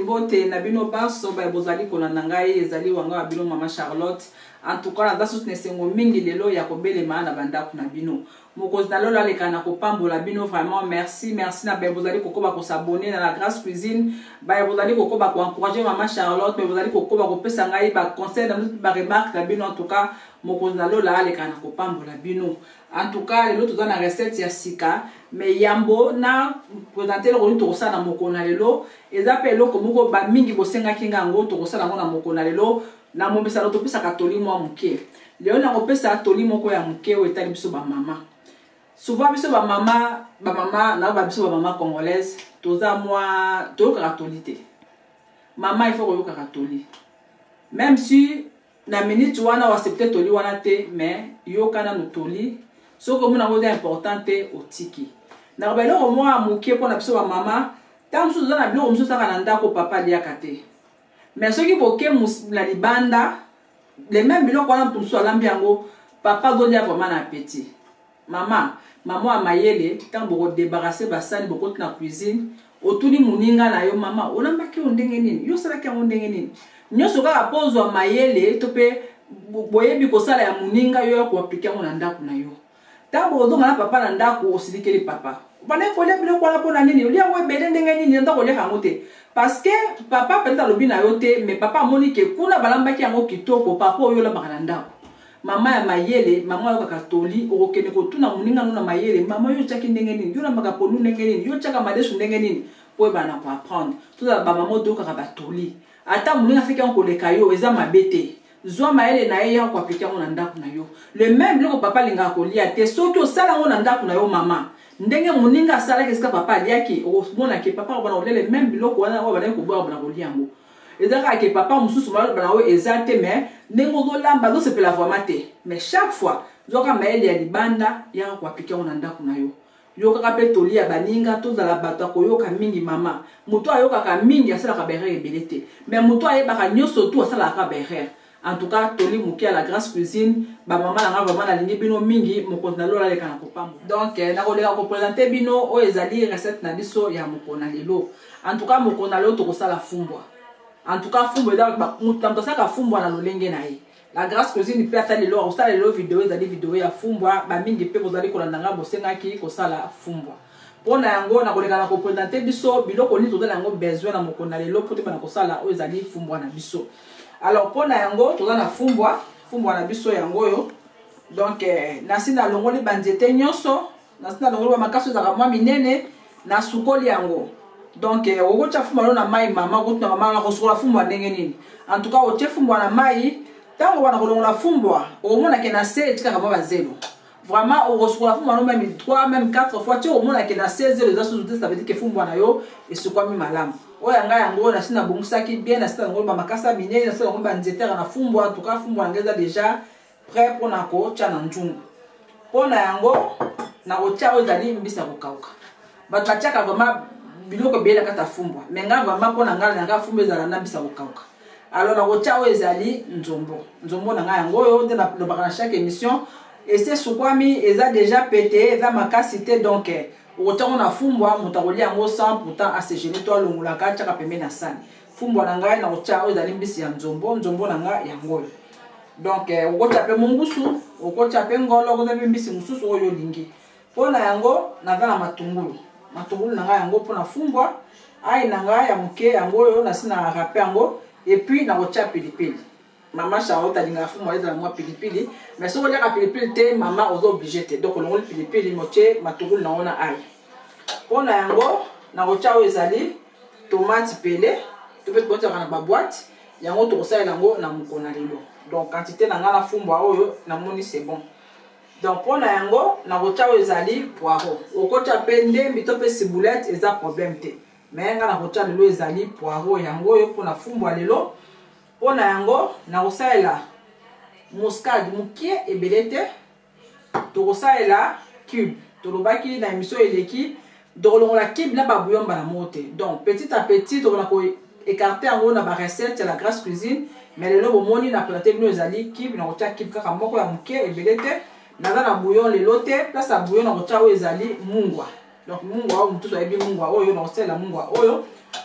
Mbote na bino baso ba bozali kolanda ngai ezali wanga bino mama Charlotte. En tout cas na dasu nesengo mingi lelo ya kobelema na bandako na bino. Mokozi na lolo aleka na kopambola bino vraiment merci na ba bozali kokoba ko s'abonner na la Grâce Cuisine. Ba bozali kokoba ko encourager mama Charlotte, ba bozali kokoba ko pesa ngai ba conseil na ba remarque na bino. En tout cas mokozi na lolo aleka na kopambola bino. En tout cas lelo toza na recette ya sika mais yambo na présenter le roni to na mokona lelo eza pe eloko moko ba mingi bosenga kinga ngo to kosala ngo na mokona lelo na mombesa lo to pesa katoli mo muke lelo na kopesa toli moko ya muke o etali biso ba mama souvent biso ba mama na ba biso ba mama congolaise toza moi to katolite mama il faut ko katoli même si na minute wana wa septe toli wana te mais yo kana no toli so comme na ngode importante otiki na ba lo mo amuke pour na biso ba mama tant so na bilo mso saka na ndako papa liaka te mais ceux qui boke la libanda les mêmes bilo kwa na mso alambi yango papa dolia vraiment na appétit maman a mayele tant boko débarrasser basani boko na cuisine otuni muninga na yo mama olambaki ondenge nini yo sala ki ondenge nini nyoso ka pozwa mayele to pe boyebi ko sala ya muninga yo ko appliquer mo na ndako na yo tango ozonga na papa na ndako osilikeli papa bana ko le bilo kwa na nini oli yango ebele ndenge nini ndako le hango te parce que papa peut-être lobi na yo te mais papa moni ke kuna balambaki yango kitoko papa oyo la bana ndako mama ya mayele mama yo katoli okokene ko tuna muninga no na mayele mama yo chaki ndenge nini yo na makaponu ndenge nini yo chaka madesu ndenge nini po bana ko apprendre tout ça ba mama do ka batoli ata muninga fiki yango koleka yo eza mabete zwa mayele na ye ko appliquer ngo na ndako na yo le même loko papa linga ko lia te soki osala ngo na ndako na yo mama ndenge muninga sala keska papa liaki omona ke papa bana olele même biloko wana wa bana ko boa bana ko lia ngo ezaka ke papa mususu bana o ezate mais ndenge zo lamba zo sepela vraiment te mais chaque fois zoka mayele ya libanda ya ko appliquer ngo na ndako na yo yo kaka pe tolia baninga tozala bato koyoka mingi mama muto ayoka ka mingi asala ka berre ebelete mais muto ayebaka nyoso tu asala ka berre. En tout cas, toli muki à la Grâce Cuisine, ba maman na vraiment na lingi bino mingi mokona lola le kana kopambo. Donc na ko leka ko présenter bino o ezali recette na biso ya mokona lelo. En tout cas mokona lelo to ko sala fumbwa. En tout cas fumbwa da mutamto saka fumbwa na lolenge na ye. La Grâce Cuisine pe ata lelo o sala lelo vidéo ezali vidéo ya fumbwa ba mingi pe bozali ko landanga bosenga ki ko sala fumbwa. Pona yango na ko leka na ko présenter biso biloko ni to za yango besoin na mokona lelo pour te bana ko sala o ezali fumbwa na biso. Alors pour na yango toza na fumbwa na biso yango yo donc nasina longoli banzete nyonso nasina longoli ba makaso za mwa minene na sukoli yango donc okocha fumbwa na mai mama kutuna mama na kosukola fumbwa ndenge nini en tout cas oche fumbwa na mai tango wana kolongola fumbwa omona ke na se tika kama bazelo vraiment okosukola fumbwa no même 3 même 4 fois tu omona ke na 16 les asos ça veut dire que fumbwa na yo esukwami malamu oya nga yango na sina bongusaki bien na sina ngolo ba makasa minene na sina ngolo ba nzetera na fumbwa en tout cas fumbwa ngeza déjà prêt pour na ko cha na njungu pona yango na ko cha ozali mbisa ko kauka ba tachaka vraiment biloko bela kata fumbwa menga vraiment pona ngala nga fumbwa ezala na mbisa ko kauka alors na ko cha ezali nzombo na nga yango yo na lobaka na chaque émission et c'est soukwami eza déjà pété eza makasité donc autant na fumbwa mutakoli yango sans pourtant asségeler toi longolaka chaka pembe na sani fumbwa na ngai na ocha ezali mbisi ya nzombo na ngai yango donc okocha pe mungusu okocha pe ngolo ko pe mbisi mususu oyo lingi pona yango na vana matungulu na ngai yango pona fumbwa ai na ngai ya muke yango yo na sina rape yango et puis na ocha pilipili mama Charlotte alinga fumbwa eza mwa pilipili mais so kolia ka pilipili te mama ozo obligé te donc longoli pilipili moche matungulu na ona ai pona yango na kocha ezali tomate pelé to peut boire na ba boîte yango to kosala yango na mukona lelo donc quantité na ngana fumbwa oyo na moni c'est bon donc pona yango na kocha ezali poireau okocha pende mito pe ciboulette eza problème te mais ngana kocha lelo ezali poireau yango yo pona fumbwa lelo pona yango na kosala muscade mukie ebelete to kosala cube to lobaki na émission eleki donc la cube na ba bouillon ba na mote donc petit à petit to na ko écarter en gros na ba recette la Grâce Cuisine mais le lobo moni na planter bino ezali cube na kocha cube kaka moko ya mukie ebelete naza na bouillon lelo te place ya bouillon na kotia oyo ezali mungwa. Donc mungwa oyo mosusu ayebi mungwa oyo na kosala mungwa oyo.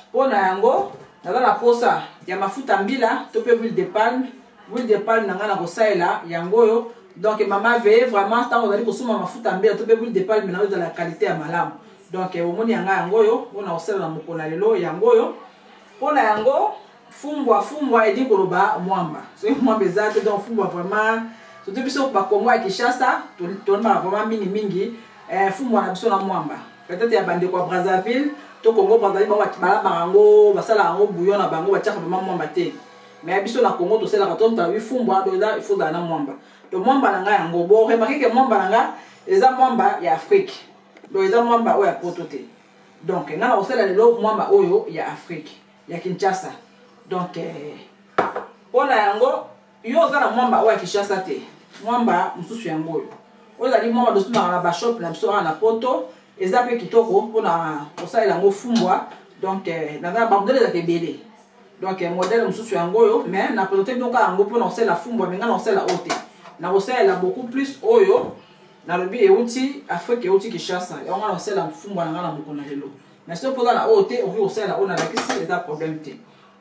Mpona yango naza na posa ya mafuta mbila to pe huile de palme. Huile de palme nanga na kosalela yango oyo. Donc maman veille vraiment tant ozali kosoma mafuta mbila to pe huile de palme na la qualité ya malamu. Donc omoni yanga yango oyo mpona kosala na mokona lelo yango oyo. Mpona yango fumbwa edi koloba mwamba. So mwamba eza te donc fumbwa vraiment surtout biso ba Congo ya Kinshasa tolomba vraiment mingi fumbwa na biso na mwamba. Peut-être ya bande kwa Brazzaville to Congo Brazzaville bango batibala bango basala yango bouillon na bango batiaka vraiment mwamba te. Mais biso na Congo tosala ka tonta wi fumbwa do là il faut na mwamba. To mwamba nanga yango bo remarquer que mwamba nanga eza mwamba ya Afrique. Do eza mwamba oyo ya poto te. Donc ngana osala lelo mwamba oyo ya Afrique ya Kinshasa. Donc pona yango yo za na mwamba oyo ya Kinshasa te. Mwamba msusu yango oyo. Oyo zali mwamba dosu na ba shop na biso na poto eza pe kitoko pona osala yango fumbwa. Donc na ba modèle za kebele. Donc modèle msusu yango oyo mais na présenter donc yango pona osala fumbwa mais ngana osala ote. Na osala beaucoup plus oyo na lobi euti Afrique euti Kinshasa. Ya ngana osala fumbwa na ngana mokona lelo. Mais si on a ote oki osala ona la kisi eza problème te.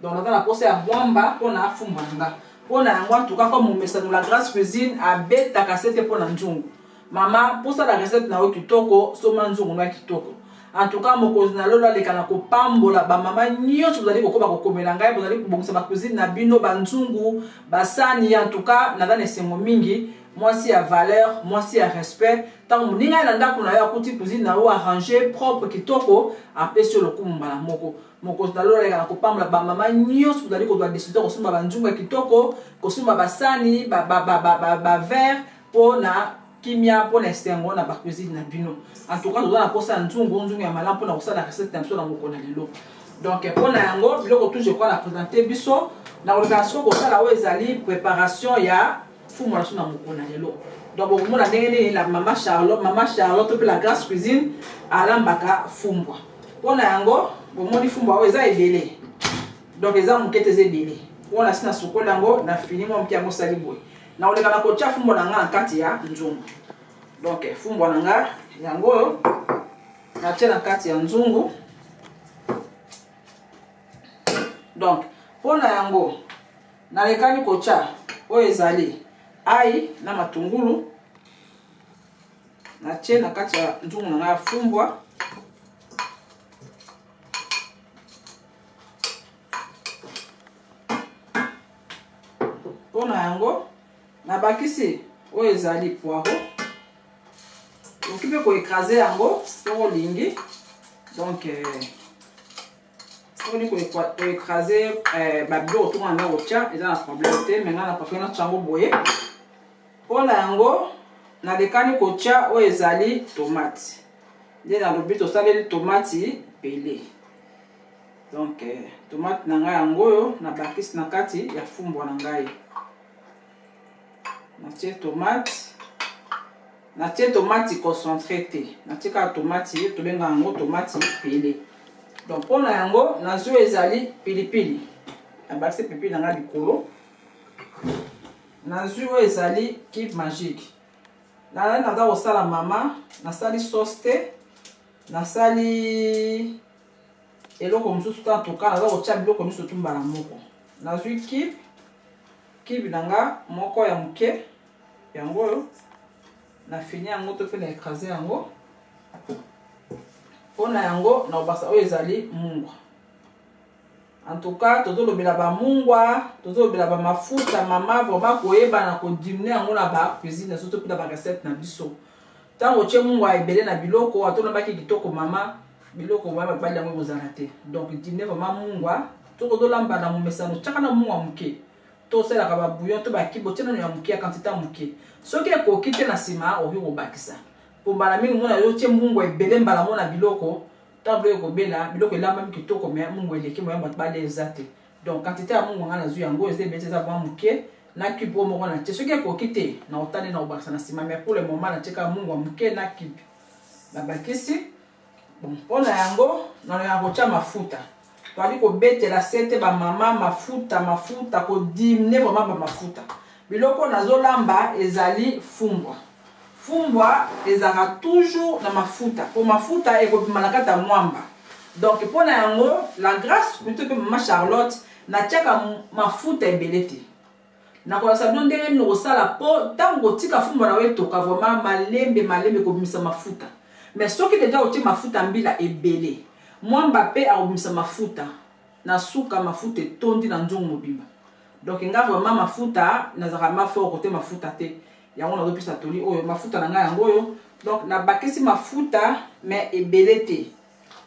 Donc on a posé à mwamba pona fumbwa nga. Pona yango en tout cas comme message de la Grâce Cuisine a beta cassette pona nzungu. Mama posa la recette na o kitoko soma nzungu na kitoko. En tout cas mokozi na lolo alekana ko pambola ba mama nyonso bozali kokoba kokomela ngai bozali kobongisa ba cuisine na bino ba nzungu basani en tout cas na dane sengo mingi. Moi aussi à valeur, moi aussi à respect. Tant que ninga na ndako na yo akuti cuisine na yo arrangé propre kitoko apé sur le coup mbala moko. Moko ndalo la ko pambola ba mama nyonso bozali ko doit décider ko suma ba nzungu kitoko, ko suma basani ba verre pona kimia pona estengo na ba cuisine na bino. En tout cas, nous allons poser un nzungu ya malamu pona kosala recette na biso na moko na lelo. Donc pona yango biloko tout je crois la présenter biso na organisation ko sala o ezali préparation ya fumbwa na suna moko na lelo. Donc au mona ndenge la maman Charlotte pe la Grâce Cuisine alambaka fumbwa. Pona yango bomoni fumbwa o eza ebele. Donc eza mokete eza ebele. Pona sina sokola yango na fini mo mkia mo sali boy. Na oleka na kocha fumbwa na nga kati ya nzungu. Donc fumbwa na nga yango na tia na kati ya nzungu. Donc pona yango na lekani kocha o ezali ai na matungulu na tia na kati ya nzungu na nga fumbwa. Pona yango na bakisi o ezali poireau. Donc il faut écraser yango pour lingi. Donc on peut écraser babilo autour en ocha et dans la problème mais on a pas fait notre chango boye. Pour la yango na lekani kocha o ezali tomate. Nde na lobi to sala tomate pelé. Donc tomate nanga yango yo na bakisi na kati ya fumbwa na ngai. Na tie tomate. Na tie tomate concentré te. Na tie ka tomate to benga yango tomate pelé. Donc pour na yango nazo ezali pilipili. Abakisi pilipili nanga likolo. Nazo ezali Kib Magique. Na naza osala mama, na sali sauce te. Na sali eloko mosusu ta toka naza kotia biloko nyonso tumbala moko. Nazo Kib nanga moko ya muke. Yango yo na fini yango to pe na écraser yango. Pona yango na obasa oyo ezali mungwa. En tout cas tozolobela ba mungwa, tozolobela ba mafuta mama vraiment koyeba na ko diminuer yango na ba cuisine surtout pour ba recette na biso. Tango tie mungwa ebele na biloko atona baki kitoko mama biloko mama bali yango bozana te. Donc diminuer vraiment mungwa tokozolamba na momesano chaka na mungwa muke. To sela ka ba bouillon to ba kibo tena ya muke quantité muke. Soki ekoki te na sima obi kobakisa. Po mbala mingi mona yo tie mungwa ebele mbala mona biloko tablo ko bela biloko elamba kitoko me mungwa eleki mo yamba bale ezate. Donc quantité ya mungwa ngana zu yango eze bete za ba muke na kibo mo na tie soki ekoki te na otane na obakisa na sima mais pour le moment na tika mungwa muke na kibo. Na bakisi bon pona yango na yango tia mafuta. Twali ko betela sete ba mama mafuta ko diminuer vraiment ba mafuta. Biloko nazolamba ezali fumbwa. fumbwa ezaka toujours na mafuta po mafuta ekobima na kati ya mwamba. Donc mpona yango la grâce plutôt que mama Charlotte natiaka mafuta ebele te nakolakisa bino ndenge nini kosala po ntango kotika fumbwa na yo etoka vraiment malembe kobimisa mafuta. Mais soki deja otie mafuta mbila ebele mwamba mpe akobimisa mafuta na suka mafuta etondi na nzongo mobimba. Donc nga vraiment mafuta nazaka mafort kote mafuta te yango nazopesa toli oyo mafuta na ngai yango oyo. Donc nabakisi mafuta mais ebele te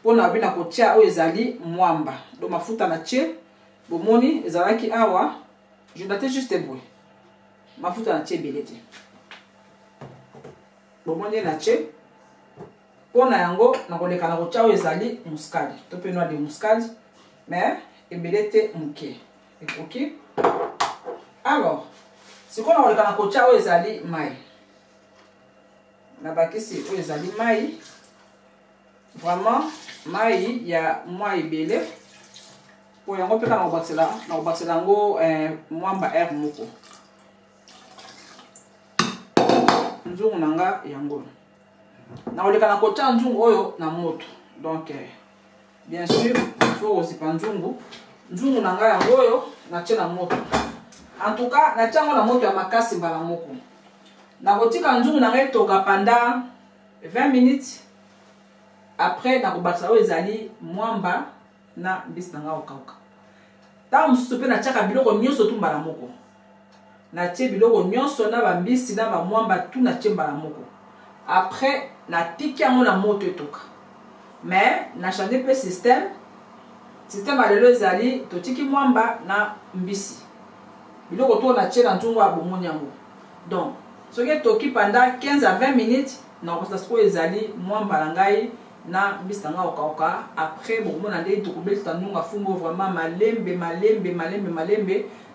mpona bina kotia oyo ezali mwamba. Donc mafuta na tie bomoni ezalaki awa je note juste boye mafuta na tie ebele te bomoni na tie mpona yango nakoleka na kotia oyo ezali muscade to mpe noix de muscade mais ebele te moke ekoki. Alors sikoyo nakoleka na kotia oyo ezali mai nabakisi oyo ezali mai vraiment mai ya mwa ebele po yango mpe kaka nakobakisela yango mwamba air moko nzungu na nga yango nakoleka na kotia nzungu oyo na moto. Donc bien sûr faut kozipa nzungu na nga yango oyo natie na moto. En tout cas natie yango na moto ya makasi mbala moko nakotika nzungu na nga etoka pendant 20 minutes. Après nakobakisa oyo ezali mwamba na mbisi na nga okauka. Ntango mosusu mpe natiaka biloko nyonso tu mbala moko natie biloko nyonso na bambisi na bamwamba tu natie mbala moko. Après natiki yango na moto etoka mais na change mpe système alelo ezali totiki mwamba na mbisi biloko to natie na nzungu ya bomoni yango. Donc soki etoki pendant 15 à 20 minutes nakobakisa sikoyo ezali mwamba na ngai na mbisi na nga okauka. Après bokomona ndenge tokobetisa ndungu afungo vraiment malembe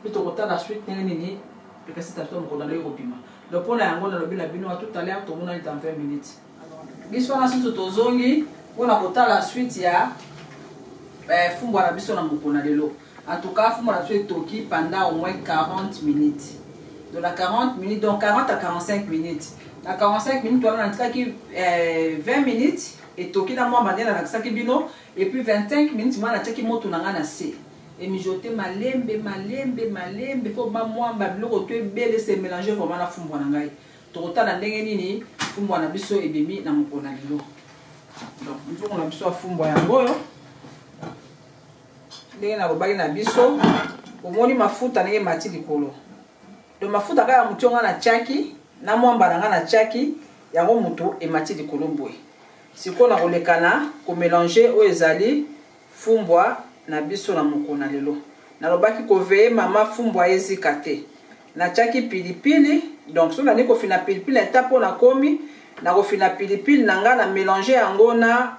mpe tokotala suite ndenge nini pekasi tato mokolo nalo ekobima. Donc mpona yango nalobi na bino tout à l'heure tomonani dans 20 minutes. Biso wana susu tozongi mpona kotala suite ya fumbwa na biso na mokolo na lelo. En tout cas fumbwa na biso etoki pendant au moins 40 minutes. De la 40 minutes, donc 40 à 45 minutes. Na 45 minutes wana natikaki 20 minutes et toki na moi bandela na kisaki bino et puis 25 minutes moi na teki moto na nga na se et mijoter malembe faut ba moi ba biloko to ebele se mélanger vraiment na fumbwa na ngai tokota na ndenge nini fumbwa na biso ebemi na mokona lelo. Donc nzoko na biso fumbwa yango yo ndenge na kobaki na biso omoni mafuta ndenge mati likolo. Donc mafuta kaka mutu nga na tiaki na mwamba na nga na tiaki yango mutu emati likolo boye. Sikoyo nakolekana komélanger oyo ezali fumbwa na biso na mokona lelo. Nalobaki koveye mama fumbwa ezika te. Natiaki pilipili. Donc so nani kofina pilipili eta mpona komi nakofina pilipili na nga na mélanger yango na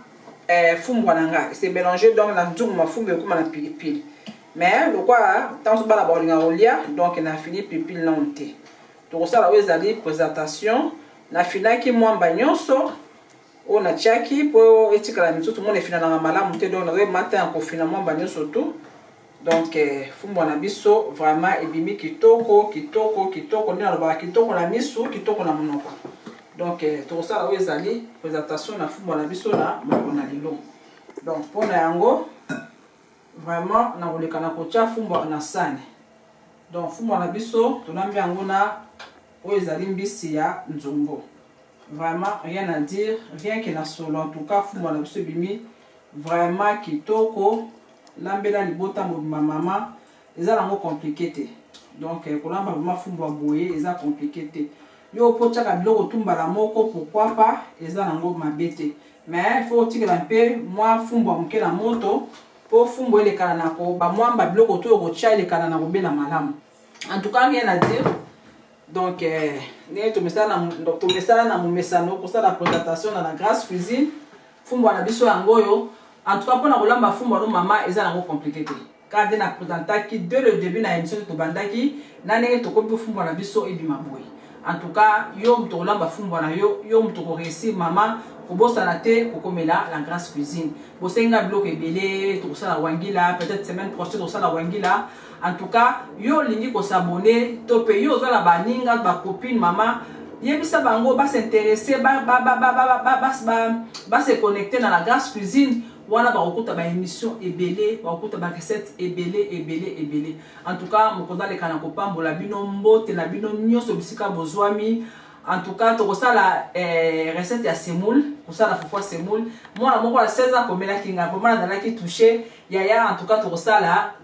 fumbwa na nga. C'est mélanger donc na nzungu mafumba ekoma na pilipili. Mais lokwa ntango bana baolinga kolia donc na fini pilipili na te. Tokosala oyo ezali présentation na finaki mwamba nyonso on a tiaki po etikala mitutu mona efina na malamu te donc na matin ko fina mwamba nyonso tu. Donc fumbwa na biso vraiment ebimi kitoko ni alobaka kitoko na misu kitoko na monoko. Donc tokosala oyo ezali présentation na fumbwa na biso na moko na lelo. Donc mpona yango vraiment nakoleka na kotia fumbwa na sane. Donc fumbwa na biso tonambi yango na oyo ezali mbisi ya nzongo. Vraiment rien à dire, rien que na solo. En tout cas fumbwa na biso bimi vraiment kitoko lambela libota ma maman eza nango compliqué te. Donc kolamba vraiment fumbwa boye eza compliqué te. Yo pochaka biloko tumbala moko pourquoi pas eza nango mabete. Mais il faut tirer un peu moi fumbwa moke na moto po fumbwa elekana nako ba mwamba biloko to kotia elekana na kobela malamu. En tout cas rien à dire. Donc to mesala na momesano pour ça la présentation dans la Grâce Cuisine fumbwa na biso yangoyo. En tout cas pour na kolamba fumbwa no mama eza nango compliqué te. Car na présentaki dès le début na émission to bandaki na ndenge to kopi fumbwa na biso ebima boy. En tout cas yo mto kolamba fumbwa na yo mto ko réussir mama kobosana te kokomela la Grâce Cuisine. Bosenga biloko ebele to sala wangila peut-être semaine prochaine to sala wangila. En tout cas yo lingi ko s'abonner to pe yo zala baninga ba copine mama yebisa bango ba s'intéresser ba se connecter dans la Grâce Cuisine. Wana ba okuta ba émission ebele, ba okuta ba recette ebele. En tout cas, mokonda le kana ko pambola bino mbote na bino nyonso bisika bozwami. En tout cas, to la recette ya semoule, la fufu semoule. Moi na moko à 16 ans comme la kinga, vraiment dans la qui touché, en tout cas to la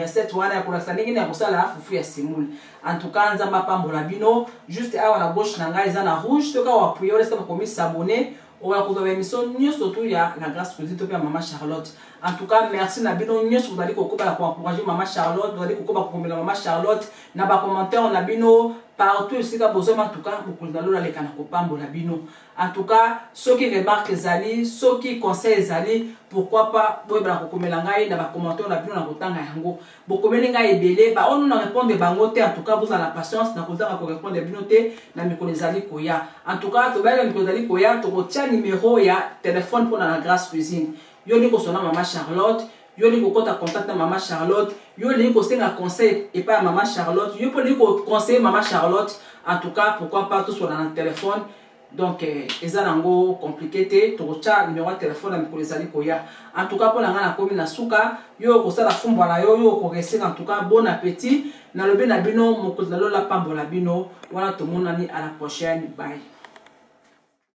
recette wana pour la salingi na la fufu ya semoule. En tout cas, nzamba pambola bino, juste à la gauche na ngai na rouge, to ka wa prier reste comme s'abonner. On va trouver l'émission surtout il y a la Grâce Cuisine à Maman Charlotte. En tout cas, merci na bino nyos vous allez pour encourager Maman Charlotte, vous allez pour Maman Charlotte, na ba commentaire na bino partout ici ka besoin en tout cas pour que nous allons kana kopambo la bino. En tout cas, ceux qui remarquent zali, ceux qui conseillent zali, pourquoi pas boy bla kokomela ngai na ba commentaire na bino na kotanga yango. Bokomeli ngai ebele ba on nous répondre bango te en tout cas vous avez la patience na kozanga ko répondre bino te na mikolo zali koya. En tout cas, to ba mikolo zali koya to kotia numéro ya téléphone pour la Grâce Cuisine. Yo ni ko sona Maman Charlotte, yo ni ko kota contact na Maman Charlotte, yo ni ko senga conseil et pas Maman Charlotte, yo pour ni ko conseiller Maman Charlotte. En tout cas, pourquoi pas tout sur le téléphone. Donc eza nango compliqué te to kotia numéro de téléphone na mikolo zali koya. En tout cas pour la ngana komi na suka, yo ko sala fumba na yo ko rester en tout cas bon appétit. Na lobe na bino moko na lola pambola bino. Wana to monani à la prochaine. Bye.